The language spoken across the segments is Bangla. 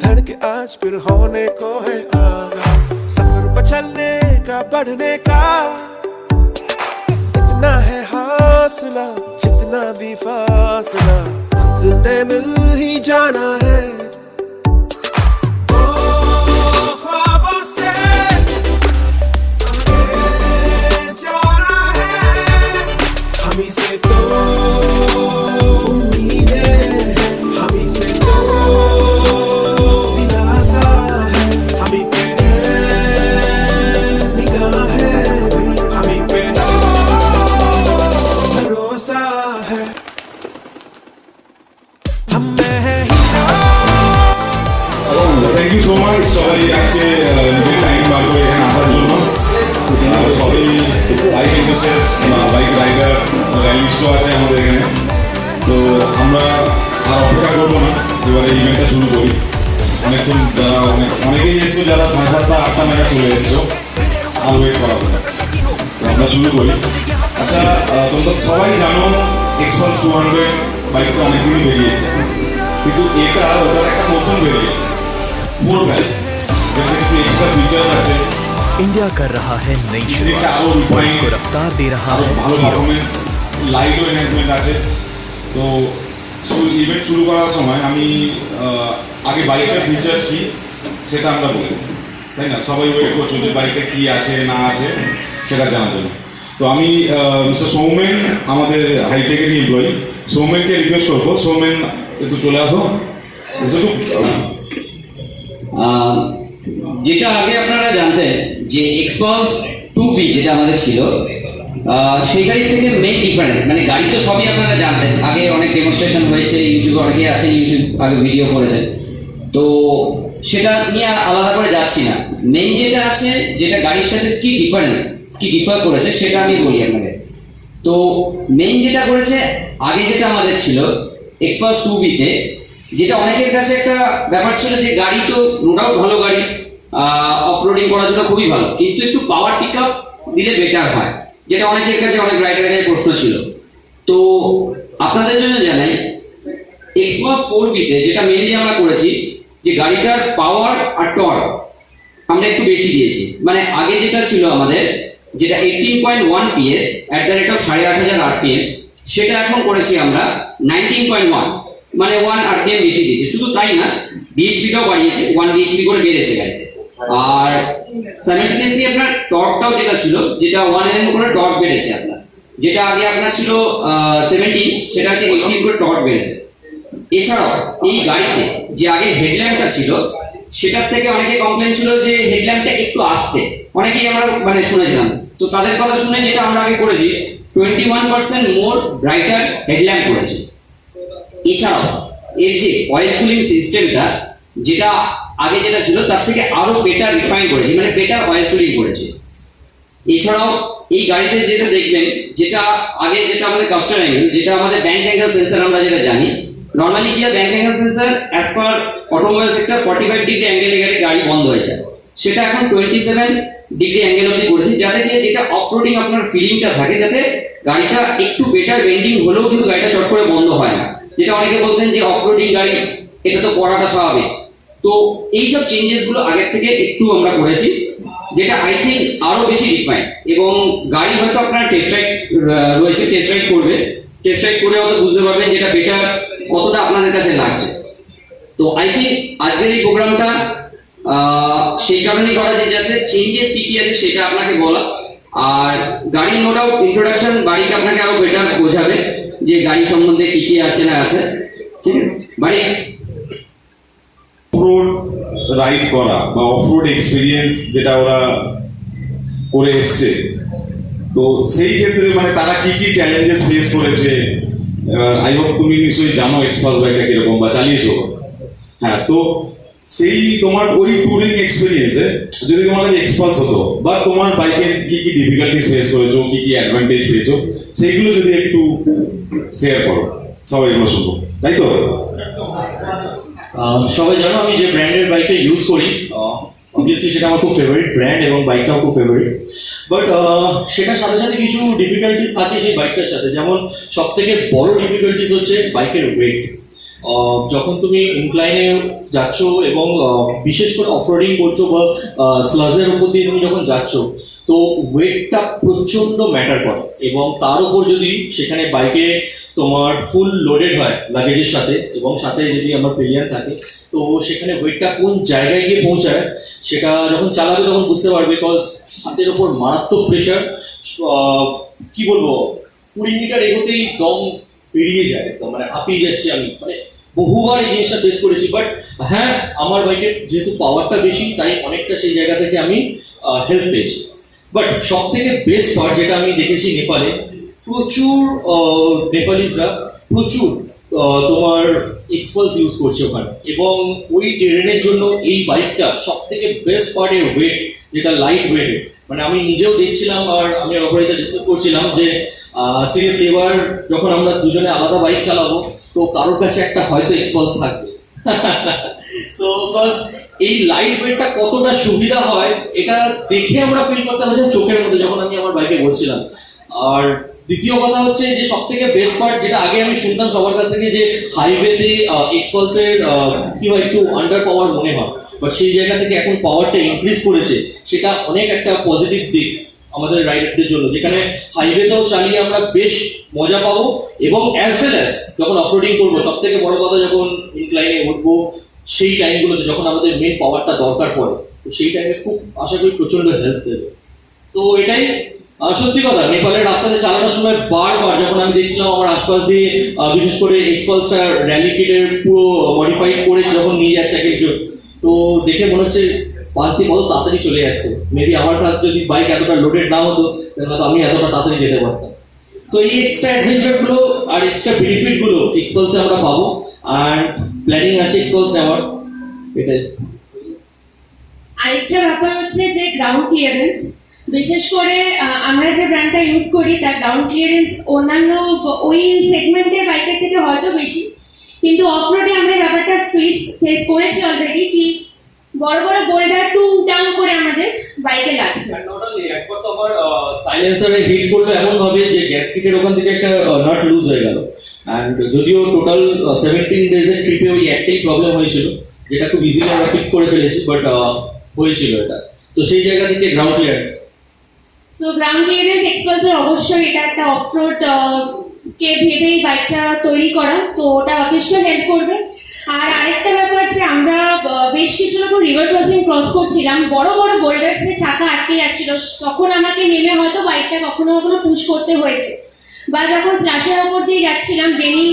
धड़के आज फिर होने को है आगाज, सफर पर चलने का बढ़ने का इतना है हौसला, जितना भी फासला मंजिल ने मिल ही जाना है। ख्वाबों से आगे जाना है, हम ही से तो उम्मीदें, हम ही से तो दिलासा है, हम ही पे निगाह है, हम ही पे भरोसा है, हम में है हीरा। থ্যাংক ইউ সো মাচ সবাই আজকে নিজের টাইম বার করে এখানে আসার জন্য। সবাই বাইক এন্থুসিয়াস্ট বা বাইক রাইডার র্যালিস্টও আছে আমাদের এখানে। তো আমরা আর অপেক্ষা করবো না, এবারে ইভেন্টটা শুরু করি। অনেকক্ষণ যারা অনেকেই এসছো, যারা 7:30 8টা নাগাদ চলে এসছো, আর ওয়েট করা হবে না, তো আমরা শুরু করি। আচ্ছা, তোমরা সবাই জানো এক্সপালস 200 বাইকটা অনেকদিনই বেরিয়েছে, কিন্তু এটা ওটার একটা নতুন বেরিয়েছে 4 ভ্যালভ, যেটা একটু এক্সট্রা ফিচার্স আছে। इंडिया कर रहा है नई যেটা शुरुआत আরো और রিফাইন, इसको रफ्तार दे रहा আরো है ভালো हीरो। পারফরমেন্স, লাইটও এনহ্যান্সমেন্ট আছে। তো ইভেন্ট শুরু করার সময় আমি আগে বাইকের ফিচার্স কি সেটা আমরা বলি, তাই না? সবাই ওয়েট করছো যে বাইকে কি আছে না আছে সেটা জানার জন্য। তো আমি মিস্টার সৌমেন, আমাদের হাইটেকের এমপ্লয়ি, সৌমেনকে রিকোয়েস্ট করবো, সৌমেন একটু চলে আসো। যেটা আগে আপনারা জানতেন যে এক্সপালস 2V যেটা আমাদের ছিল, সেই গাড়ির থেকে মেইন ডিফারেন্স, মানে গাড়ি তো সবই আপনারা জানতেন, আগে অনেক ডেমনস্ট্রেশন হয়েছে, ইউটিউবে অনেকে আসেন, ইউটিউব আগে ভিডিও করেছেন, তো সেটা নিয়ে আলাদা করে যাচ্ছি না। মেইন যেটা আছে, যেটা গাড়ির সাথে কি ডিফারেন্স, কি ডিফার করেছে সেটা আমি বলি আপনাকে। তো মেইন যেটা করেছে, আগে যেটা আমাদের ছিল এক্সপালস 2V-তে, যেটা অনেকের কাছে একটা ব্যাপার ছিল যে গাড়ি তো নো ডাউট ভালো গাড়ি, অফ রোডিং করার জন্য খুবই ভালো, কিন্তু একটু পাওয়ার পিক আপ দিলে বেটার হয়, যেটা অনেকের কাছে অনেক রাইডারের কাছে প্রশ্ন ছিল। তো আপনাদের জন্য জানাই এক্সপালস 4V-তে যেটা মেইনলি আমরা করেছি, যে গাড়িটার পাওয়ার আর টর্ক আমরা একটু বেশি দিয়েছি। মানে আগে যেটা ছিল আমাদের, যেটা 18.1 PS @ 8500 RPM, সেটা এখন করেছি আমরা 19.1, মানে 1 RPM বেশি দিয়েছি। শুধু তাই না, বিএইচপিটাও বাড়িয়েছে, 1 বিএইচপি করে বেড়েছে গাড়িতে। আর সাইমালটেনিয়াসলি আপনার টর্কটাও যেটা ছিল, যেটা 1 mm করে টর্ক বেড়েছে আপনার, যেটা আগে আপনার ছিল 17, সেটা হচ্ছে 18 করে টর্ক বেড়েছে। এছাড়াও এই গাড়িতে যে আগে হেডল্যাম্পটা ছিল, সেটার থেকে অনেকে কমপ্লেন ছিল যে হেডল্যাম্পটা একটু আস্তে, অনেকেই আমরা মানে শুনেছিলাম। তো তাদের কথা শুনে যেটা আমরা আগে করেছি, 21% মোর ব্রাইটার হেডল্যাম্প করেছি। এছাড়াও এর যে অয়েল কুলিং সিস্টেমটা, যেটা আগে যেটা ছিল তার থেকে আরো বেটার রিফাইন করেছি, মানে বেটার অয়েল কুলিং করেছি। এছাড়াও এই গাড়িতে যেটা দেখবেন, যেটা আগে যেটা আমাদের কাস্টমার অ্যাঙ্গেল, যেটা আমাদের ব্যাংক অ্যাঙ্গেল সেন্সর আমরা যেটা জানি, নর্মালি যে bank angle sensor as per automobile sector 45 degree অ্যাঙ্গেলে গেলে গাড়ি বন্ধ হয়ে যায়, সেটা এখন 27 ডিগ্রি অ্যাঙ্গেল অবধি করেছি, যাতে গিয়ে যেটা অফ রোডিং আপনার ফিলিংটা থাকে, যাতে গাড়িটা একটু বেটার বেন্ডিং হলেও কিন্তু গাড়িটা চট করে বন্ধ হয় না। যেটা অনেকে বলতেন যে অফ রোডিং গাড়ি, এটা তো করাটা স্বাভাবিক। তো এইসব চেঞ্জেস গুলো আগের থেকে একটু আমরা করেছি, যেটা আই থিঙ্ক আরো বেশি রিফাইন। এবং গাড়ি হয়তো আপনার টেস্ট রাইড রয়েছে, টেস্ট রাইড করবে, টেস্ট রাইড করে হয়তো বুঝতে পারবেন যেটা বেটার কতটা আপনাদের কাছে লাগছে। তো আই থিঙ্ক আজকের এই প্রোগ্রামটা সেই কারণেই করা, যে যাতে চেঞ্জেস কি কি আছে সেটা আপনাকে বলা, আর গাড়ির নো ডাউট ইন্ট্রোডাকশন বাড়িকে আপনাকে আরো বেটার বোঝাবে যে গাড়ি সম্বন্ধে কি কি আছে না আছে। ঠিক আছে, বাড়ি অফরোড রাইড করা বা অফরোড এক্সপিরিয়েন্স যেটা ওরা করে এসছে, তো সেই ক্ষেত্রে মানে তারা কি কি চ্যালেঞ্জেস ফেস করেছে, আই হোপ তুমি নিশ্চয়ই জানো এক্সপালস বাইকটা কিরকম বা চালিয়েছো। হ্যাঁ, তো সেই তোমার ওই ট্যুরিং এক্সপিরিয়েন্সে যদি তোমার কাছে এক্সপালস হতো, বা তোমার বাইকের কি কি ডিফিকাল্টিস ফেস করেছো, কি কি অ্যাডভান্টেজ পেয়েছো, সেইগুলো যদি একটু শেয়ার করো, সবাই আমরা শুনবো, তাই তো? সবাই জানো আমি যে ব্র্যান্ডের বাইকটা ইউজ করি, অবভিয়াসলি সেটা আমার খুব ফেভারিট ব্র্যান্ড এবং বাইকটাও খুব ফেভারিট। বাট সেটার সাথে সাথে কিছু ডিফিকাল্টিস থাকে সেই বাইকটার সাথে। যেমন সব থেকে বড় ডিফিকাল্টিস হচ্ছে বাইকের ওয়েট। যখন তুমি ইনক্লাইনে যাচ্ছ এবং বিশেষ করে অফরোডিং করছো বা স্লাজের উপর দিয়ে তুমি যখন যাচ্ছ, তো ওয়েটটা প্রচন্ড ম্যাটার করে। এবং তার উপর যদি সেখানে বাইকে তোমার ফুল লোডেড হয় লাগেজের সাথে, এবং সাথে যদি আমার পিলিয়ন থাকে, তো সেখানে ওয়েটটা কোন জায়গায় গিয়ে পৌঁছায় সেটা যখন চালাবে তখন বুঝতে পারবে। বিকজ হাতের ওপর মারাত্মক প্রেশার, কি বলবো, 20 মিটার এগোতেই দম বেরিয়ে যায়, একদম মানে হাঁপিয়ে যাচ্ছে। আমি মানে বহুবার এই জিনিসটা ফেস করেছি। বাট হ্যাঁ, আমার বাইকের যেহেতু পাওয়ারটা বেশি, তাই অনেকটা সেই জায়গা থেকে আমি হেল্প পেয়েছি। বাট সব থেকে বেস্ট পার্ট যেটা আমি দেখেছি নেপালে, প্রচুর নেপালিজরা প্রচুর তোমার এক্সপালস ইউজ করছে ওখানে, এবং ওই টেরেনের জন্য এই বাইকটা সব থেকে বেস্ট পার্ট এর ওয়েট, যেটা লাইট ওয়েট। মানে আমি নিজেও দেখছিলাম আর আমি অপারেটর ডিসকাস করছিলাম যে সিরিয়াসলি এবার যখন আমরা দুজনে আলাদা বাইক চালাবো, তো কারোর কাছে একটা হয়তো এক্সপালস থাকবে। সো বাস এই লাইট ওয়েটটা কতটা সুবিধা হয় এটা দেখে আমরা ফিল করতে পারি চোখের মধ্যে, যখন আমি আমার বাইকে বসছিলাম। আর দ্বিতীয় কথা হচ্ছে যে সব থেকে বেস্ট পার্ট, যেটা আগে আমি শুনতাম সবার কাছ থেকে যে হাইওয়েতে এক্সপালসের কি হয় একটু আন্ডার পাওয়ার মনে হয়, বাট সেই জায়গা থেকে এখন পাওয়ারটা ইনক্রিজ করেছে, সেটা অনেক একটা পজিটিভ দিক আমাদের রাইডারদের জন্য, যেখানে হাইওয়েতেও চালিয়ে আমরা বেশ মজা পাবো, এবং অ্যাজ ওয়েল অ্যাজ যখন অফরোডিং করবো, সব থেকে বড় কথা যখন ইনক্লাইনে উঠবো সেই টাইমগুলোতে যখন আমাদের মেন পাওয়ারটা দরকার পড়ে, তো সেই টাইমে খুব আশা করি প্রচন্ড হেল্প দেবে। তো এটাই সত্যি কথা, নেপালের রাস্তাতে চালানোর সময় বারবার যখন আমি দেখছিলাম আমার আশপাশ দিয়ে বিশেষ করে এক্সপালসটা র্যালি কিটের পুরো মডিফাইড করে যখন নিয়ে যাচ্ছে এক একজন, তো দেখে মনে হচ্ছে পাঁচ দিয়ে কত তাড়াতাড়ি চলে যাচ্ছে। মেবি আমার কাছে যদি বাইক এতটা লোডেড না হতো তাহলে হয়তো আমি এতটা তাড়াতাড়ি যেতে পারতাম। তো এই এক্সট্রা অ্যাডভেঞ্চারগুলো আর এক্সট্রা বেনিফিটগুলো এক্সপালসে আমরা পাবো, আর প্ল্যানিং আছে এক্সপালস নেওয়ার, এটাই। আরেকটা ব্যাপার হচ্ছে যে গ্রাউন্ড ক্লিয়ারেন্স, বিশেষ করে আমরা যে ব্র্যান্ডটা ইউজ করি তার গ্রাউন্ড ক্লিয়ারেন্স অন্যান্য ওই সেগমেন্টের বাইকের থেকে হয়তো বেশি, কিন্তু অফরোডে আমরা ব্যাপারটা ফেস করেছি অলরেডি, কি বড় বড় বোল্ডার টাউন করে আমাদের বাইকে লাগছে। একবার তো আমার সাইলেন্সারে হিট করলো এমন ভাবে যে গ্যাস কিটের ওখান থেকে একটা নাট লুজ হয়ে গেল। অ্যান্ড যদিও টোটাল 17 ডেজের ট্রিপে ওই একটাই প্রবলেম হয়েছিল, যেটা খুব ইজিলি আমরা ফিক্স করে ফেলেছি, বাট হয়েছিল এটা। তো সেই জায়গা থেকে ground clearance, so ground clearance এক্সপালসের অবশ্যই এটা একটা অফরোড কে ভেবেই বাইকটা তৈরি করা, তো ওটা যথেষ্ট হেল্প করবে। আর আরেকটা ব্যাপার যে আমরা বেশ কিছু রকম রিভার ক্রসিং ক্রস করছিলাম, বড় বড় বোল্ডার্সে চাকা আটকে যাচ্ছিল, তখন আমাকে নেমে হয়তো বাইকটা কখনো কখনো পুশ করতে হয়েছে। বা যখন স্ল্যাশের ওপর দিয়ে যাচ্ছিলাম বেনি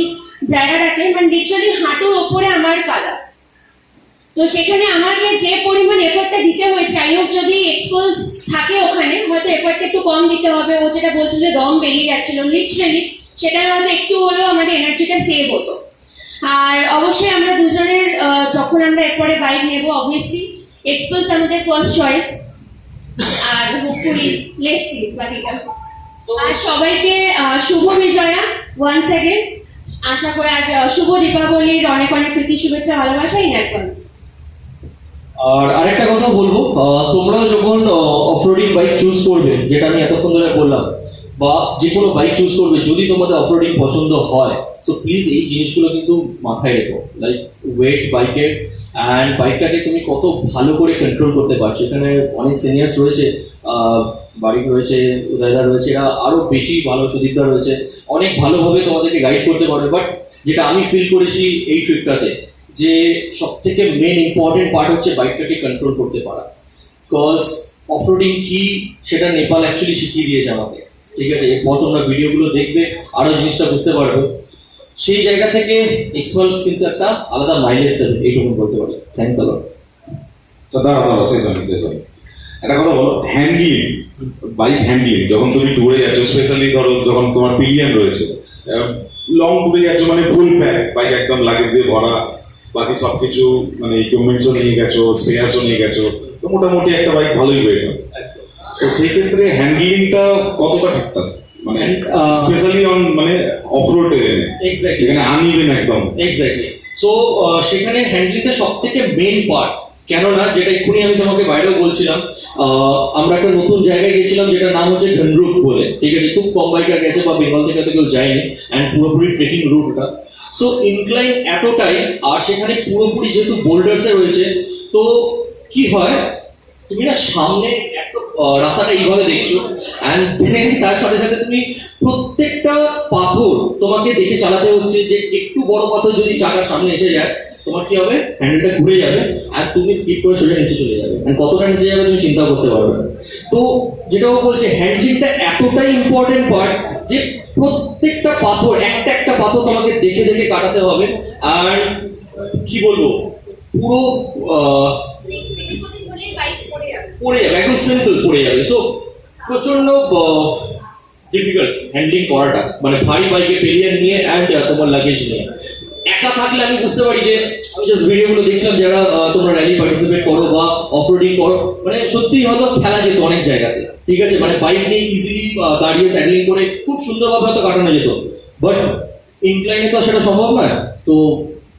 জায়গাটাতে, মানে লিটারালি হাঁটুর ওপরে আমার কাদা, তো সেখানে আমাকে যে পরিমাণ এফোর্টটা দিতে হয়েছে, আই হোপ যদি এক্সপালস থাকে ওখানে হয়তো এফোর্টটা একটু কম দিতে হবে। ও যেটা বলছিল যে দম বেরিয়ে যাচ্ছিল লিটারালি, সেটা হয়তো একটু হলেও আমাদের এনার্জিটা সেভ হতো। আর অবশ্যই আমরা দুজনের যখন আমরা এরপরে বাইক নেবো, অবভিয়াসলি এক্সপালস আমাদের ফার্স্ট চয়েস, আর হোপফুলি লেটস সি বাকিটা। আর সবাইকে শুভ বিজয়া ওয়ান্স অ্যাগেন, আশা করি আর শুভ দীপাবলির অনেক অনেক প্রীতি শুভেচ্ছা ভালোবাসা ইন অ্যাডভান্স। আর আরেকটা কথা বলবো, তোমরা যখন অফরোডিং বাইক চুজ করবে, যেটা আমি এতক্ষণ ধরে বললাম, বা যে কোনো বাইক চুজ করবে, যদি তোমাদের অফরোডিং পছন্দ হয়, সো প্লিজ এই জিনিসগুলো কিন্তু মাথায় রেখো, লাইক ওয়েট বাইকের, অ্যান্ড বাইকটাকে তুমি কত ভালো করে কন্ট্রোল করতে পারছো। এখানে অনেক সিনিয়র্স রয়েছে, বাড়ি রয়েছে, উদয়দা রয়েছে, এরা আরো বেশি ভালো, সুদীপদা রয়েছে, অনেক ভালোভাবে তোমাদেরকে গাইড করতে পারবে। বাট যেটা আমি ফিল করেছি এই ট্রিপটাতে, যে সব থেকে মেন ইম্পর্টেন্ট পার্ট হচ্ছে বাইকটাকে কন্ট্রোল করতে পারা। বিকজ অফরোডিং কি সেটা নেপাল অ্যাকচুয়ালি শিখিয়ে দিয়েছে আমাকে, ঠিক আছে? এরপর তোমরা ভিডিওগুলো দেখবে, আরো জিনিসটা বুঝতে পারবে। সেই জায়গা থেকে এক্সপালস কিন্তু একটা আলাদা মাইলেজ দেবে, এইটুকু বলতে পারি। থ্যাংকস আ লট। দাঁড়াও, শেষ হয়নি। একটা কথা বলো, হ্যান্ডলিং, বাইক হ্যান্ডলিং, যখন তুমি ট্যুরে যাচ্ছ, স্পেশালি ধরো যখন তোমার পিলিয়ন রয়েছে, লং ট্যুরে যাচ্ছ, মানে ফুল প্যাক বাইক, একদম লাগেজ দিয়ে ভরা, বাকি সবকিছু মানে ইকুইপমেন্টসও নিয়ে গেছো, স্পেয়ারসও নিয়ে গেছো, তো মোটামুটি একটা বাইক ভালোই ওয়েট হয়। তো সেই ক্ষেত্রে হ্যান্ডলিংটা কতটা ঠিকঠাক, মানে স্পেশালি অন মানে অফরোড টেরেনে, এক্স্যাক্টলি, এখানে আনইভেন একদম। এক্স্যাক্টলি। সো সেখানে হ্যান্ডলিংটা সব থেকে মেইন পার্ট। কেননা যেটা এক্ষুনি আমি তোমাকে বাইরেও বলছিলাম, আমরা একটা নতুন জায়গায় গেছিলাম যেটার নাম হচ্ছে ধনরুট বলে, ঠিক আছে? খুব কম বাইকার গেছে বা বেঙ্গল থেকে তো কেউ যায়নি, অ্যান্ড পুরোপুরি ট্রেকিং রুট ওটা। সো ইনক্লাইন এতটাই, আর সেখানে পুরোপুরি যেহেতু বোল্ডার্সে রয়েছে, তো কি হয়, তুমি না সামনে একটা রাস্তাটা এইভাবে দেখছো, অ্যান্ড দেন তার সাথে সাথে তুমি প্রত্যেকটা পাথর তোমাকে দেখে চালাতে হচ্ছে, যে একটু বড় পাথর যদি চাকার সামনে এসে যায়, তোমার কি হবে, হ্যান্ডেলটা ঘুরে যাবে আর তুমি স্কিপ করে সোজা নিচে চলে যাবে, আর কতটা নিচে যাবে তুমি চিন্তা করতে পারবে না। তো যেটাও বলছে, হ্যান্ডলিংটা এতটাই ইম্পর্টেন্ট পার্ট যে প্রত্যেকটা পাথর, একটা একটা পাথর তোমাকে দেখে দেখে কাটাতে হবে। আর কি বলবো, পুরো পড়ে যাবে, একদম সিম্পল পড়ে যাবে। সো প্রচন্ড ডিফিকাল্ট হ্যান্ডলিং করাটা, মানে ভারী বাইকে পেরিয়ার নিয়ে অ্যান্ড তোমার লাগেজ নিয়ে। একা থাকলে আমি বুঝতে পারি, যে আমি জাস্ট ভিডিওগুলো দেখছিলাম, যারা তোমরা র্যালি পার্টিসিপেট করো বা অফরোডিং করো, মানে সত্যিই হয়তো খেলা যেত অনেক জায়গাতে, ঠিক আছে, মানে বাইক নিয়ে ইজিলি দাঁড়িয়ে স্যাডলিং করে খুব সুন্দরভাবে হয়তো কাটানো যেত, বাট ইনক্লাইনে তো সেটা সম্ভব নয়। তো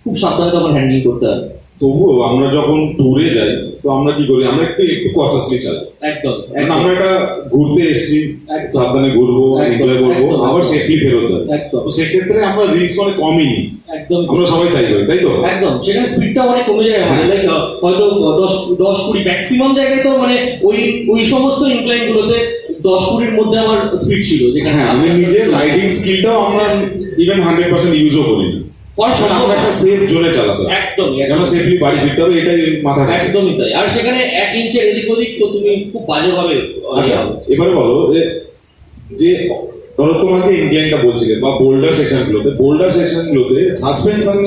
খুব সাবধানে তখন হ্যান্ডলিং করতে হবে। তবুও আমরা যখন ট্যুরে যাই, তো আমরা কি করি, আমরা একটু কসাসলি চালাই। একদম, কারণ আমরা এটা ঘুরতে এসেছি, একদম। সাবধানে ঘুরবো, এনজয় করবো, একদম। আবার সেফলি ফেরত যাবো। একদম। তো সেক্ষেত্রে আমরা রিস্ক অনেক কমই নিই, একদম, আমরা সবাই তাই করি, তাই তো? একদম। সেখানে স্পিডটা অনেক কমে যায় আমাদের, লাইক হয়তো 10-20 ম্যাক্সিমাম জায়গায়, তো মানে ওই সমস্ত ইনক্লাইন গুলোতে 10-20 মধ্যে আমার স্পিড ছিল, যেখানে হ্যাঁ, আমি নিজের রাইডিং স্কিলটাও আমরা ইভেন 100% ইউজও করি না, পরে কারণ সম্ভব আমরা একটা সেফ জোনে চালাতে হবে, একদমই, যেন সেফলি বাড়ি ফিরতে হবে, এটাই মাথায় রাখতে হবে। একদমই তাই। আর সেখানে 1 ইঞ্চের এদিক ওদিক তো তুমি খুব বাজেভাবে আচ্ছা, এবারে বলো যে ধরো তোমাকে ইনক্লাইনটা বলছিলে বা বোল্ডার সেকশনগুলোতে সাসপেনশন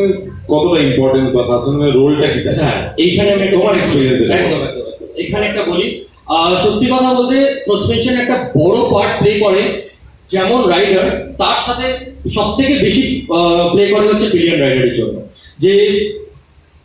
কতটা ইম্পর্টেন্ট বা সাসপেনশনের রোলটা কি থাকে? হ্যাঁ, এইখানে আমি তোমার experience এ একদম একদম একদম। এখানে একটা বলি, সত্যি কথা বলতে সাসপেনশন একটা বড় পার্ট প্লে করে, যেমন রাইডার, তার সাথে সব থেকে বেশি প্লে করে হচ্ছে পিলিয়ন রাইডারের জন্য। যে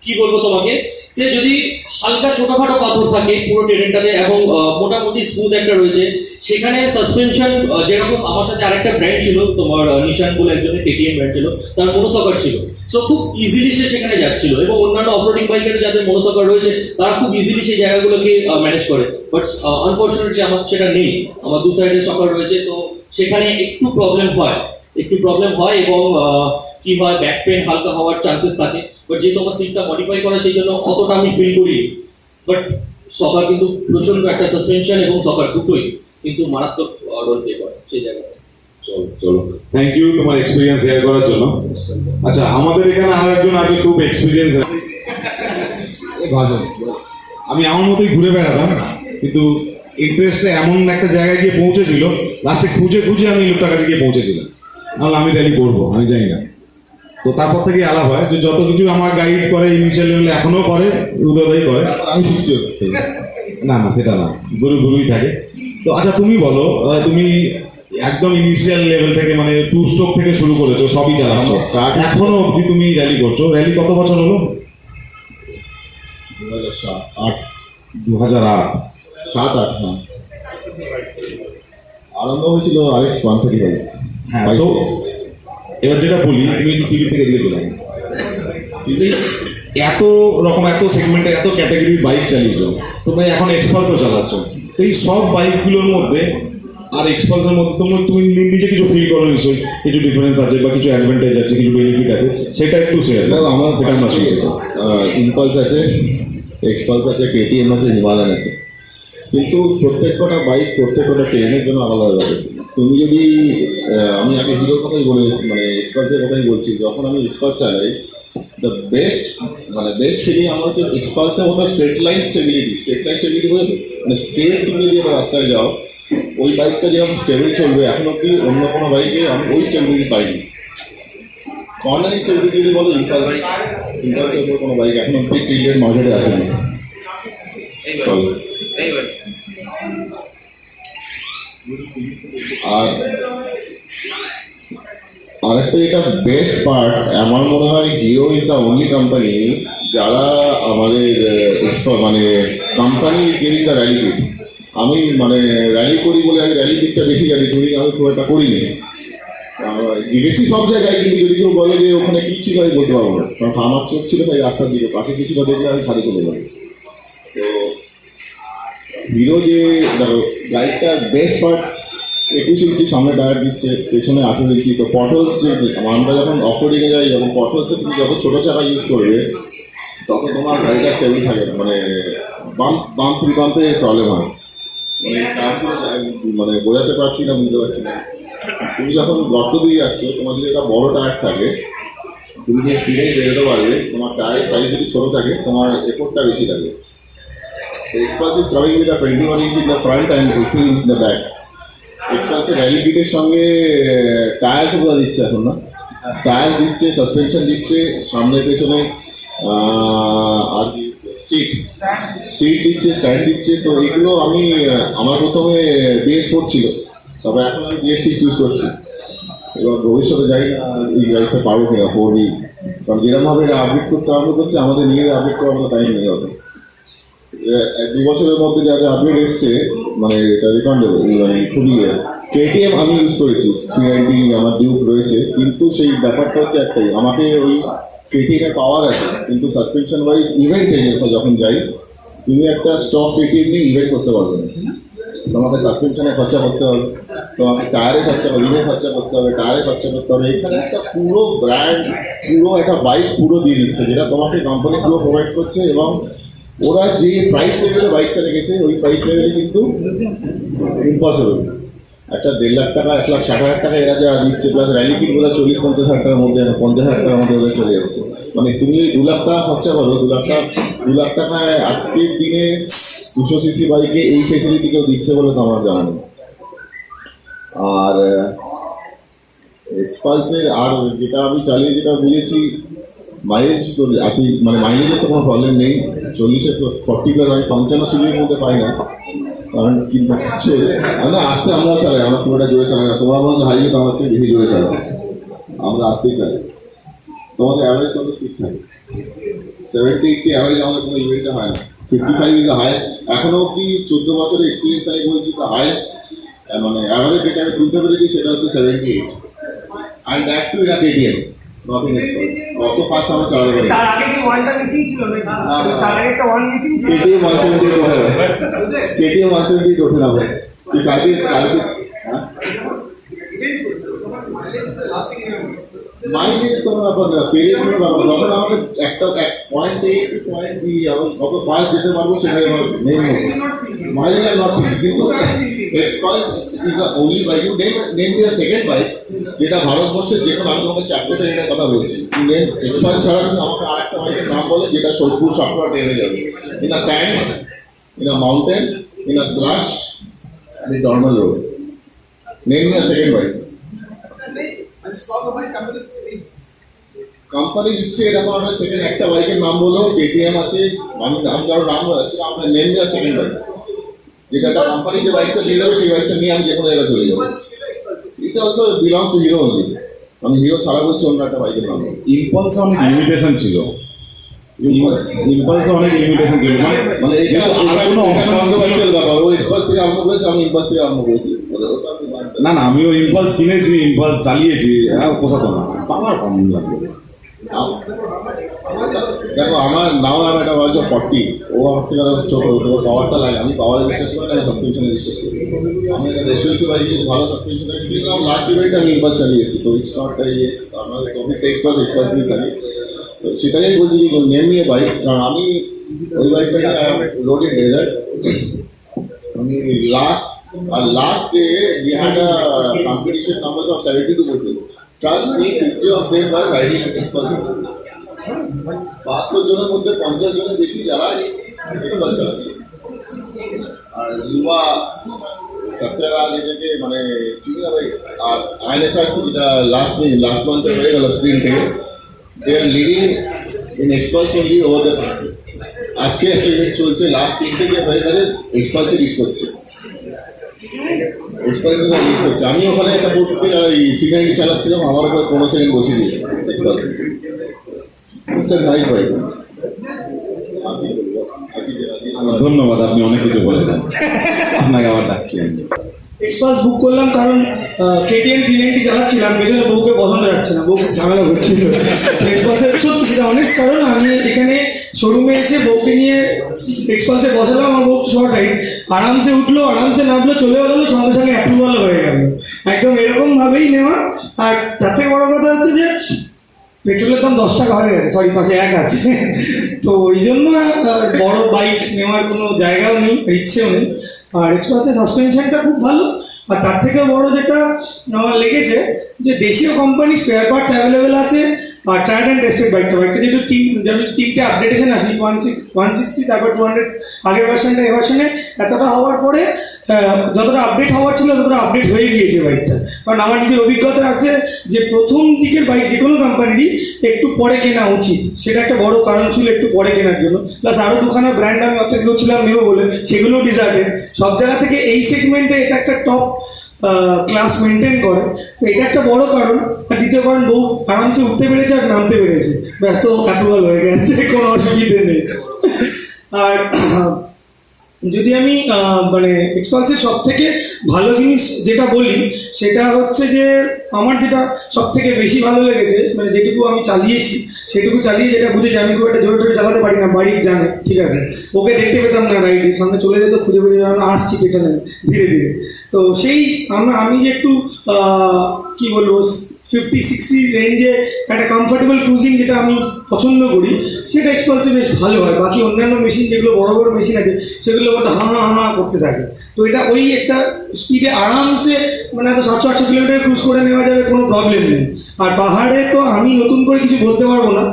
কি বলবো তোমাকে, সে যদি হালকা ছোটখাটো পাথর থাকে পুরো ট্রেনটাতে এবং মোটামুটি স্মুথ একটা রয়েছে, সেখানে সাসপেনশন, যেরকম আমার সাথে আরেকটা ব্র্যান্ড ছিল তোমার, নিশান বলে একজনের কেটিএম ব্র্যান্ড ছিল, তার মোনোসকার ছিল, সো খুব ইজিলি সে সেখানে যাচ্ছিল, এবং অন্যান্য অফরোডিং বাইকের যাদের মোনোসকার রয়েছে তারা খুব ইজিলি সেই জায়গাগুলোকে ম্যানেজ করে। বাট আনফর্চুনেটলি আমার সেটা নেই, আমার দু সাইডে সকার রয়েছে, তো সেখানে একটু প্রবলেম হয় এবং কি হয়, ব্যাক পেন হালকা হওয়ার চান্সেস থাকে। বাট যেহেতু আমার সিটটা মডিফাই করা, সেই জন্য অতটা আমি ফিল করি। বাট সকার কিন্তু প্রচন্ড একটা সাসপেনশন এবং সকার দুটোই কিন্তু মারাত্মক রোল প্লে করে সেই জায়গাতে। চলো, থ্যাংক ইউ তোমার এক্সপিরিয়েন্স শেয়ার করার জন্য। আচ্ছা, আমাদের এখানে আর একজন আছে খুব এক্সপিরিয়েন্স, আমি আমার মতোই ঘুরে বেড়াতাম, কিন্তু ইন্টারেস্টে এমন একটা জায়গায় গিয়ে পৌঁছেছিল, লাস্টে খুঁজে আমি লোকটার কাছে গিয়ে পৌঁছেছিলাম, নাহলে আমি র্যালি করবো, আমি জানি না। তো তারপর থেকে আলাপ হয় যে যত কিছু আমার গাইড করে ইনিশিয়াল লেভেলে এখনো করে, উদয়দাই করে, আমি শিখছি। না সেটা না, গুরুই থাকে। তো আচ্ছা, তুমি বলো, তুমি একদম ইনিশিয়াল লেভেল থেকে, মানে 2 স্ট্রোক থেকে শুরু করেছো, সবই চালাচ্ছো, এখনো অবধি তুমি র্যালি করছো। র্যালি কত বছর হলো? 2008 7-8 হ্যাঁ, আরম্ভ হয়েছিল RX-135। হ্যাঁ, তো এবার যেটা বলি, তুমি টিভি থেকে দিয়ে দিলাম, কিন্তু এত রকম, এত সেগমেন্টে, এত ক্যাটাগরির বাইক চালিয়েছো, তোমরা এখন এক্সপালসও চালাচ্ছ, তো এই সব বাইকগুলোর মধ্যে আর এক্সপালসের মধ্যে তুমি নিজে কিছু ফিল করো নিশ্চয়ই, কিছু ডিফারেন্স আছে বা কিছু অ্যাডভান্টেজ আছে, কিছু বেনিফিট আছে, সেটা একটু শেয়ার দাও। আমার এটা আমরা শুনতে চাই। ইম্পালস আছে, এক্সপালস আছে, কেটিএম আছে, হিমালয়ান আছে, কিন্তু প্রত্যেকটা বাইক প্রত্যেকটা ট্রেনের জন্য আলাদা আলাদা। তুমি যদি আমি আগে হিরোর কথাই বলেছি, মানে এক্সপালসের কথাই বলছি, যখন আমি এক্সপালস চালাই, দ্য বেস্ট ফিলিং আমার হচ্ছে এক্সপালসের মতো স্ট্রেট লাইন স্টেবিলিটি বলে, মানে স্ট্রেট তুমি যদি এবার রাস্তায় যাও, ওই বাইকটা যেরকম স্টেবল চলবে, এখন অব্দি অন্য কোনো বাইকে আমি ওই স্টেবিলিটি পাইনি। কর্নারিং স্টেবিলিটি যদি বলো, ইম্পালসের উপর কোনো বাইক এখন অব্দি ট্রিলিয়ন মার্কেটে আসেনি। চলো, আরেকটা যেটা বেস্ট পার্ট, আমার মনে হয় hero is the only company যারা আমাদের মানে company gaming the rally kit. আমি মানে র্যালি করি বলে আমি র্যালি দিকটা বেশি জানি, টুরিং আমি খুব একটা করিনি, গেছি সব জায়গায়, কিন্তু যদি কেউ বলে যে ওখানে কী ছিল আমি বলতে পারবো না, কারণ আমার চোখ ছিল তাই রাস্তার দিকে, পাশে কিছু না দেখলে আমি ছাদে চলে যাবো। তো হিরো যে গাড়িটার বেস্ট পার্ট 21 ইঞ্চি সামনে টায়ার দিচ্ছে, পেছনে 18 ইঞ্চি। তো পটলস যে আমরা যখন অফ রোডিংয়ে যাই, যখন পটলসে তুমি যত ছোটো চাকা ইউজ করবে তখন তোমার গাড়িটা স্টেবল থাকে না, মানে বাম্প প্রি বাম্পে প্রবলেম হয়। মানে তারপরে মানে বোঝাতে পারছি না, বুঝতে পারছি না। তুমি যখন গর্ত দিয়ে যাচ্ছ, তোমার যদি একটা বড় টায়ার থাকে, তুমি যে স্পিডে বেরোতে পারবে, তোমার টায়ারের সাইজ যদি ছোটো থাকে তোমার এফোর্টটা বেশি থাকে। Xpulse is coming with 21 inch in the front and 18 inch in the back. এক্সপালসের র্যালি কিটের সঙ্গে টায়ার্সও কোথা দিচ্ছে এখন না, টায়ার দিচ্ছে, সাসপেনশন দিচ্ছে, সামনে পেছনে আর সিট দিচ্ছে, স্ট্যান্ড দিচ্ছে। তো এগুলো আমি আমার প্রথমে BS4 ছিল, তবে এখন আমি BS6 ইউজ করছি। এবার ভবিষ্যতে যাই না এই গাড়িটা পাবো কিনা 4B, কারণ যেরকমভাবে এটা আপডেট করতে আরম্ভ করছে, আমাদের নিজেদের আপডেট করার মতো টাইম নেই হবে। 2 বছরের মধ্যে যা যা আপডেট এসছে, মানে এটা রিকমেন্ডেবল, মানে খুবই। KTM আমি ইউজ করেছি, 390 আমার ডিউক রয়েছে, কিন্তু সেই ব্যাপারটা হচ্ছে একটাই, আমাকে ওই KTM এর পাওয়ার আছে, কিন্তু সাসপেনশন ওয়াইজ ইভেন্টে যখন যাই, তুমি একটা স্টক KTM নিয়ে ইভেন্ট করতে পারবে না। তোমাকে সাসপেনশনে খরচা করতে হবে, তোমাকে টায়ারে খরচা করবে, ইভেন্ট খরচা করতে হবে, টায়ারে খরচা করতে হবে। এখানে একটা পুরো ব্র্যান্ড, পুরো একটা বাইক পুরো দিয়ে দিচ্ছে, যেটা তোমাকে কোম্পানি পুরো প্রোভাইড করছে। এবং ওরা যে প্রাইস লেভেলে বাইকটা রেখেছে, ওই প্রাইস লেভেলে কিন্তু ইম্পসিবল। একটা 1.5 লাখ টাকা, 1,60,000 টাকা এরা যা দিচ্ছে, প্লাস র্যালি কিট বোধ 40-50 হাজার টাকার মধ্যে, 50 হাজার টাকার মধ্যে ওদের চলে যাচ্ছে। মানে তুমি 2 লাখ টাকা খরচা করো, 2 লাখ টাকায় আজকের দিনে 200 সিসি বাইকে এই ফেসিলিটি কেউ দিচ্ছে বলে তো আমার জানা নেই। আর এক্সপালসের আর যেটা আমি চালিয়ে যেটা বুঝেছি, মাইলেজ তো আছে, মানে মাইলেজের তো কোনো প্রবলেম নেই। 40-40+, আমি 55 সিসির মধ্যে পাই না, কারণ কিন্তু হচ্ছে আমরা আস্তে, আমরা চালাই, আমরা পুরোটা জোরে চালাই না। তোমরা বলছো হাইওয়ে তো আমার থেকে বেশি জোরে চালাই, আমরা আস্তেই চালাই। তোমাদের অ্যাভারেজ কত স্পিড থাকে? 70-80 অ্যাভারেজ আমাদের কোনো ইভেন্টে হয় না। 55 ইজ দ্য হাইয়েস্ট। এখনও অব্দি 14 বছরের এক্সপিরিয়েন্স আমি বলছি, দ্য হাইয়েস্ট মানে অ্যাভারেজ যেটা আমি তুলতে পেরেছি সেটা হচ্ছে 78, অ্যান্ড দ্যাট টু এটা KTM, নথিং এক্সপার্ট। অত ফাস্ট আমরা চালাতে পারি। তার আগে কি ওয়ানটা মিসিং ছিল নাকি? তার আগে একটা ওয়ান মিসিং ছিল। KTM 178 ওঠে না, KTM 178 ওঠে না ভাই। তুই কালকে হ্যাঁ মাইলেজ কোনো ব্যাপার না, তেলের কোনো ব্যাপার। যখন আমাকে একটা 0.8 to 0.3 আমি কত ফাস্ট যেতে পারবো সেটাই আমার মেন হবে। মাইলেজ আর নট, কিন্তু Xpulse is the only bike. You name your second bike যেটা ভারতবর্ষের যে কোনো, আমি তোমাকে চ্যাপ্টারটা এটা কথা বলছি, এক্সপালস ছাড়া কিন্তু আমাকে আরেকটা বাইকের নাম বলে যেটা সোদপুর সবটা ট্রেনে যাবে। In a sand, in a mountain, in a slush, in normal road. Name your second bike. Company দিচ্ছে এরকম একটা সেকেন্ড একটা বাইকের নাম বলো, KTM আছে, আমি কারো নাম আছে, আমরা নেম দেওয়া সেকেন্ড বাইক, যেটা একটা কোম্পানি যে বাইকটা দিয়ে দেবে সেই বাইকটা নিয়ে আমি যে কোনো জায়গায় চলে যাবো। এটা also belong to hero only. আমি হিরো ছাড়া বলছি অন্য একটা বাইকের নাম। ইম্পালসে অনেক লিমিটেশন ছিল, ইম্পালসে অনেক লিমিটেশন ছিল, মানে এটা কোনো অপশনাল ব্যাপার। ও এক্সপালস থেকে আরম্ভ করেছে, আমি ইম্পালস থেকে আরম্ভ করেছি। না না, আমিও ইম্পালস কিনেছি, ইম্পালস চালিয়েছি, পোষাতো না, পাওয়ার কম লাগবে। দেখো আমার নাও নাম একটা বয়স 40, ও আমার থেকে আরো ছোট, তোমার পাওয়ারটা লাগে। আমি পাওয়ারে বিশ্বাস করি না, আমি সাসপেনশনে বিশ্বাস করি। আমি একটা 150 বাইক ভালো সাসপেনশন এক্সপিরিয়েন্স, লাস্ট ইভেন্টে আমি ইম্পালস চালিয়েছি। তো ইটস নট আমার টপিক এক্সপালস দিয়ে থাকি। তো সেটাই বলছি যে নেম নিয়ে বাইক, কারণ আমি ওই বাইকটা রোডের ডেজার্ট। আমি last day we had a competition numbers of 72 people. Trust me, 50 of them were riding Expulse. 72 জনের মধ্যে 50 জনের বেশি যারা Expulse চালাচ্ছে। আর যুবা সত্যরাজ এদেরকে মানে চিনি না ভাই। আর INSRC যেটা লাস্ট মান্থে হয়ে গেল স্প্রিন্টে, they are leading in Expulse only over the country. আজকে একটা ইভেন্ট চলছে, লাস্ট 3 থেকে হয়ে গেলে Expulse লিড করছে। এক্সপালস লিড করছে। আমি ওখানে একটা 390 চালাচ্ছিলাম, আমার উপরে 15 সেকেন্ড বসিয়ে দিয়েছে এক্সপালস। Nice bike. ধন্যবাদ, আপনি অনেক কিছু বলেছেন, আপনাকে আবার ডাকছি। এক্সপালস বুক করলাম কারণ KTM 390 চালাচ্ছিলাম, পেছনে বউকে পছন্দ যাচ্ছে না, বউ ঝামেলা করছিল। এক্সপালসের সত্যি সেটা অনেক, কারণ আমি এখানে শোরুমে এসে বউকে নিয়ে এক্সপালসে বসালাম, আমার বউ শর্ট হাইট, আরামসে উঠলো, আরামসে নামলো, চলে গেলো, সঙ্গে সঙ্গে অ্যাপ্রুভাল হয়ে গেল। একদম এরকম ভাবেই নেওয়া। আর তার থেকে বড় কথা হচ্ছে যে পেট্রোলের দাম 10 টাকা হয়ে গেছে, সরি পাশে 1 আছে। তো ওই জন্য বড় বাইক নেওয়ার কোনো জায়গাও নেই, ইচ্ছেও নেই। আর এক্সপালসের সাসপেনশনটা খুব ভালো। আর তার থেকে বড় যেটা আমার লেগেছে যে দেশীয় কোম্পানি স্পেয়ার পার্টস অ্যাভেলেবেল আছে। আর ট্রায়াল অ্যান্ড টেস্টেড বাইকটা যেহেতু তিনটে আপডেটেশন আছে, 160 তারপর 200 আগের ভার্সনটা এই ভার্সনে এতটা হওয়ার পরে যতটা আপডেট হওয়ার ছিল ততটা আপডেট হয়ে গিয়েছে বাইকটা। কারণ আমার নিজের অভিজ্ঞতা আছে যে প্রথম দিকের বাইক যে কোনো কোম্পানিরই একটু পরে কেনা উচিত, সেটা একটা বড় কারণ ছিল একটু পরে কেনার জন্য। প্লাস আরও দুখানা ব্র্যান্ড আমি অপেক্ষা করছিলাম নেবো বলে, সেগুলোও ডিজার্টেড। সব জায়গা থেকে এই সেগমেন্টে এটা একটা টপ ক্লাস মেনটেন করে, তো এটা একটা বড় কারণ। আর দ্বিতীয় কারণ, বউ আরামসে উঠতে পেরেছে আর নামতে পেরেছে, ব্যস্ত অ্যাপ্রুভাল হয়ে গেছে, কোনো অসুবিধে নেই। আর যদি আমি মানে এক্সপালসের সব থেকে ভালো জিনিস যেটা বলি সেটা হচ্ছে যে আমার যেটা সব থেকে বেশি ভালো লেগেছে, মানে যেটুকু আমি চালিয়েছি সেটুকু চালিয়ে যেটা বুঝেছি, আমি খুব একটা জোরে টোরে চালাতে পারি না, বাড়ির জানে, ঠিক আছে। ওকে দেখতে পেতাম না রাইডের সামনে, চলে যেত, খুঁজে খুঁজে আসছি পেছনে ধীরে ধীরে। তো সেই আমি যে একটু কি বলবো 50-60 রেঞ্জে একটা কমফোর্টেবল ক্রুজিং যেটা আমি পছন্দ করি, সেটা এক্সপালসে বেশ ভালো হয়। বাকি অন্যান্য মেশিন যেগুলো বড় বড় মেশিন আছে সেগুলো একটা হানা করতে থাকে। তো এটা ওই একটা স্পিডে আরামসে মানে এত 700-800 কিলোমিটার ক্রুজ করে নেওয়া যাবে, কোনো প্রবলেম নেই। আর পাহাড়ে তো আমি নতুন করে কিছু বলতে পারবো না,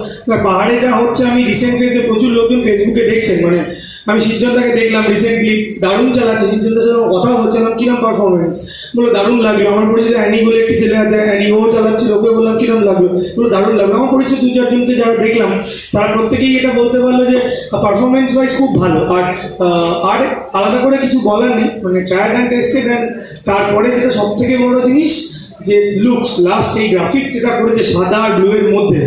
পাহাড়ে যা হচ্ছে আমি রিসেন্ট ফেজে প্রচুর লোকজন ফেসবুকে দেখছেন, মানে আমি সিদ্ধান্তাকে দেখলাম রিসেন্টলি দারুণ চালাচ্ছে, সিদ্ধান্তের সাথে কথা হচ্ছে না, কিরম পারফরমেন্স, বলো দারুণ লাগলো। আমার পরিচিত অ্যানি বলে একটি ছেলে আছে, অ্যানি ও চালাচ্ছিল, ওকে বললাম কিরম লাগলো, বলো দারুণ লাগলো। আমার পরিচিত 2-4 জনকে যারা দেখলাম তারা প্রত্যেকেই এটা বলতে পারলো যে পারফরমেন্স ওয়াইজ খুব ভালো। আর আলাদা করে কিছু বলার নেই, মানে ট্রায়াল অ্যান্ড টেস্টেড। অ্যান্ড তারপরে যেটা সব থেকে বড় জিনিস যে লুকস, লাস্ট এই গ্রাফিক্স যেটা করেছে সাদা আর ব্লু এর মধ্যে,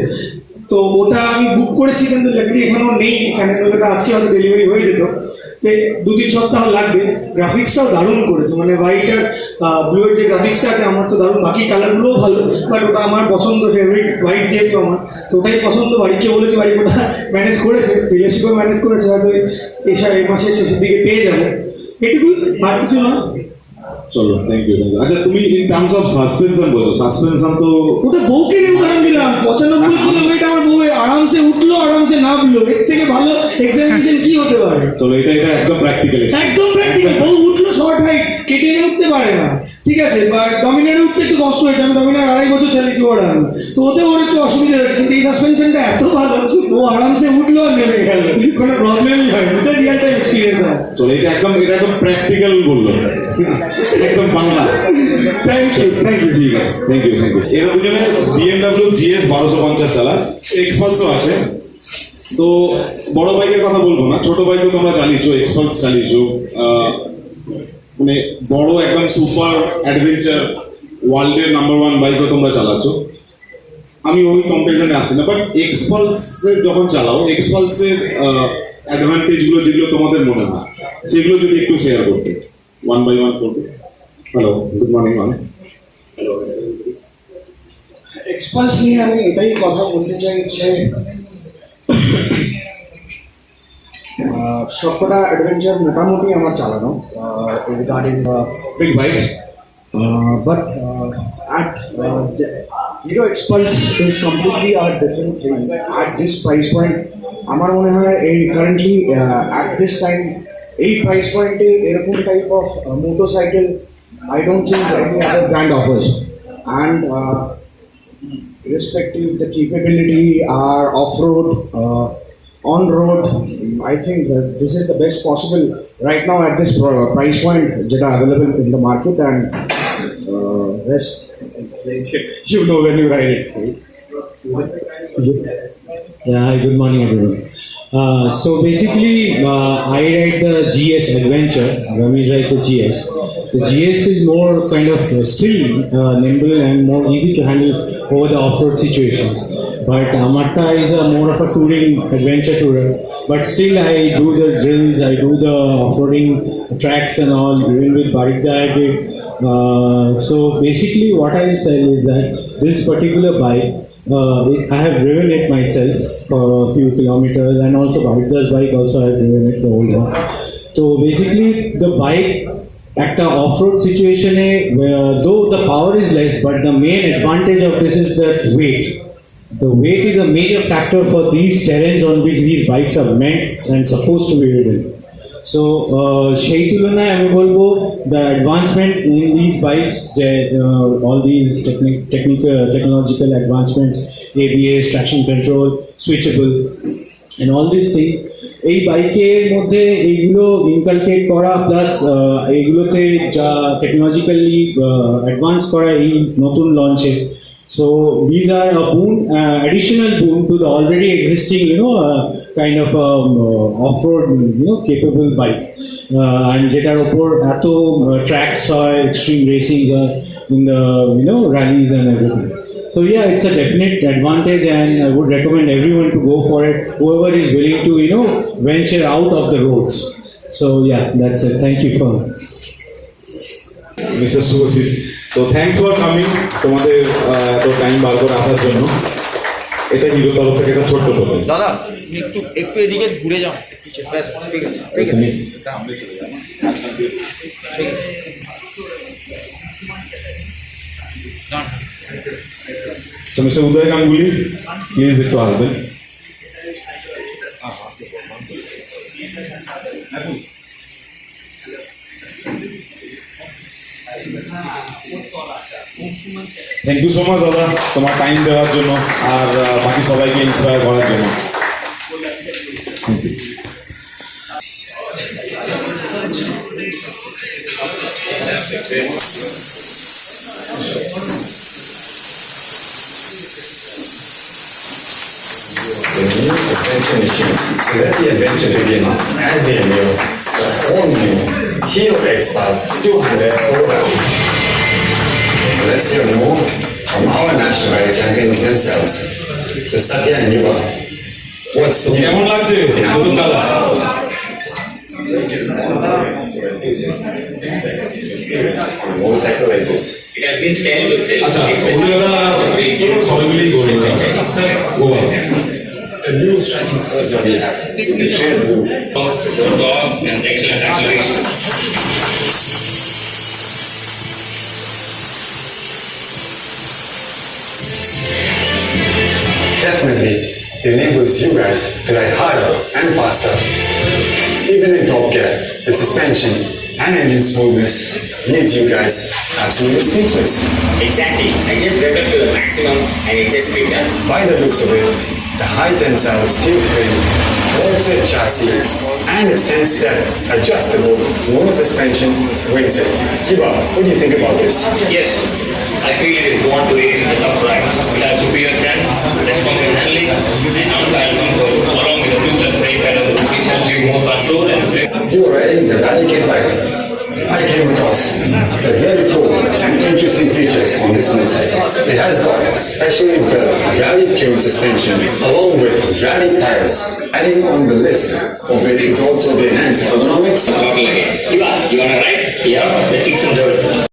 তো ওটা আমি বুক করেছি কিন্তু লাকিলি এখনও নেই এখানে, ওটা আজকে হয়তো ডেলিভারি হয়ে যেত, 2-3 সপ্তাহ লাগবে। গ্রাফিক্সটাও দারুণ করেছে, মানে হোয়াইট আর ব্লুয়ের যে গ্রাফিক্সটা আছে আমার তো দারুণ, বাকি কালারগুলোও ভালো, বাট ওটা আমার পছন্দ, ফেভারিট হোয়াইট যেহেতু আমার, তো ওটাই পছন্দ। বাড়িকে বলেছি, বাড়ি ওটা ম্যানেজ করেছে, ডিলারশিপও ম্যানেজ করেছে, হয়তো এই মাসের শেষের দিকে পেয়ে যাবে, এটুকু, আর কিছু না। চলো, থ্যাংক ইউ। আচ্ছা, তুমি ইন টার্মস অফ সাসপেনশন বলো, সাসপেনশন তো ওটা বউকে উদাহরণ দিলাম, 95 কিলোমিটার আমার বউ আরামসে উঠলো, আরামসে নামলো, এর থেকে ভালো এক্সামিনেশন কি হতে পারে? চলো, এটা একদম প্র্যাকটিক্যাল, একদম প্র্যাকটিক্যাল। বউ উঠলো শর্ট হাইট, কেটিএমে উঠতে পারে না, ঠিক আছে, বা ডমিনারে উঠতে একটু কষ্ট হয়েছে, আমি ডমিনার 2.5 বছর চালিয়েছি ওরা, তো ওতে ওর একটু অসুবিধা হয়েছে, কিন্তু এই সাসপেনশনটা এত ভালো, ও আরামসে উঠলো আর নেমে গেল, কোনো প্রবলেমই হয় না, এটা রিয়েল টাইম এক্সপিরিয়েন্স হয়। চলো, এটা একদম প্র্যাকটিক্যাল বললো, একদম বাংলা। Thank you. ঠিক আছে, থ্যাংক ইউ। এরা দুজনে BMW GS 1250 চালা, এক্সপালসও আছে। তো বড় বাইকের কথা বলবো না, ছোট বাইকও তোমরা চালিয়েছো, এক্সপালস চালিয়েছো, মানে বড় একদম সুপার অ্যাডভেঞ্চার ওয়ার্ল্ডের নাম্বার 1 বাইকও তোমরা চালাচ্ছো। আমি ওই কম্পারিজনে আসি না, বাট এক্সপালসের যখন চালাও, এক্সপালসের অ্যাডভান্টেজগুলো যেগুলো তোমাদের মনে হয় সেগুলো যদি একটু শেয়ার করতে, 1 by 1 করবে। Hello, good morning ma'am. Xpulse নিয়ে আমি এটাই কথা বলতে চাই যে সবকটা অ্যাডভেঞ্চার মোটামুটি আমার চালানো regarding big bikes, but Hero Xpulse is completely a different thing at this price point. আমার মনে হয় এই কারেন্টলি অ্যাট দিস টাইম এই প্রাইস পয়েন্টে এরকম type of motorcycle I don't think any other brand offers, and respective the capability, our off-road, on-road, I think that this is the best possible right now at this price point that are available in the market, and rest it's like you know when you ride it. Yeah, hi, good morning everyone. So basically, I ride the GS Adventure. Ramesh rides the GS. The GS is more kind of still nimble and more easy to handle over the off-road situations. But Amarta is more of a touring adventure tourer. But still, I do the drills, I do the off-roading tracks and all, even with Barikda I did. So basically, what I will say is that this particular bike I have driven it myself for a few kilometers, and also Bharat's bike also I have driven it, the old one. So basically the bike একটা off-road situation, though the power is less, but the main advantage of this is the weight. The weight is a major factor for these terrains on which these bikes are meant and supposed to be ridden. So, সেই তুলনায় আমি বলবো the advancement in these bikes, all these technological advancements, ABS, traction control, switchable, and all these things, এই বাইকের মধ্যে এইগুলো ইনকালকেট করা প্লাস এইগুলোতে যা টেকনোলজিক্যালি অ্যাডভান্স করা এই নতুন লঞ্চে. So these are a boon, additional boon to the already existing, kind of off-road, capable bike. And যেটার উপর এত tracks হয়, extreme racing in the, rallies and everything. So yeah, it's a definite advantage, and I would recommend everyone to go for it. Whoever is willing to, venture out of the roads. So yeah, that's it. Thank you for. Mister Subhajit, তো থ্যাংকস ফর কামিং, তোমাদের এত টাইম বার করে আসার জন্য। এটা হিরো তরফ থেকে একটা ছোট্ট প্রোগ্রাম। দাদা একটু এদিকে ঘুরে যাও, ব্যাস, ঠিক আছে ঠিক আছে আমরা চলে যাবো, ঠিক আছে। তো মিস্টার উদয় গাঙ্গুলি, প্লিজ একটু আসবেন। থ্যাংক ইউ সো মাচ দাদা, তোমার টাইম দেওয়ার জন্য আর বাকি সবাইকে ইন্সপায়ার করার জন্য। The new adventure machine. So let the adventure begin. As we know, the all new Hero X-Pulse 200 4x. Let's hear more from our national rally champions themselves. So Satya and Yuva, what's the কেমন লাগছে নতুন দাদা? on a motorcycle like this? It has been scaled with আচ্ছা, ওদের দাদা সবাই মিলেই করবে। ও বাবা। The new striking force that we have. The trail move. and excellent acceleration. Definitely, it enables you guys to ride harder and faster. Even in top gear, the suspension and engine smoothness leaves you guys absolutely speechless. Exactly. I just revved up to the maximum and it just picked up. By the looks of it, the high tensile steel frame, all-set chassis, and its 10-step adjustable mono suspension wins it. Hiba, what do you think about this? Yes, I feel it is born to race in the tough rides. It has superior strength, responsive handling, and unparalleled control, along with a two-step brake pedal, which helps you more control and grip. You are riding the Rally Kit bike. I came across the very cool and interesting features on this motorcycle. It has got specially built rally-tuned suspension along with rally tires. Adding on the list of it is also the enhanced ergonomics. You wanna ride? Yeah, let's kick some dirt.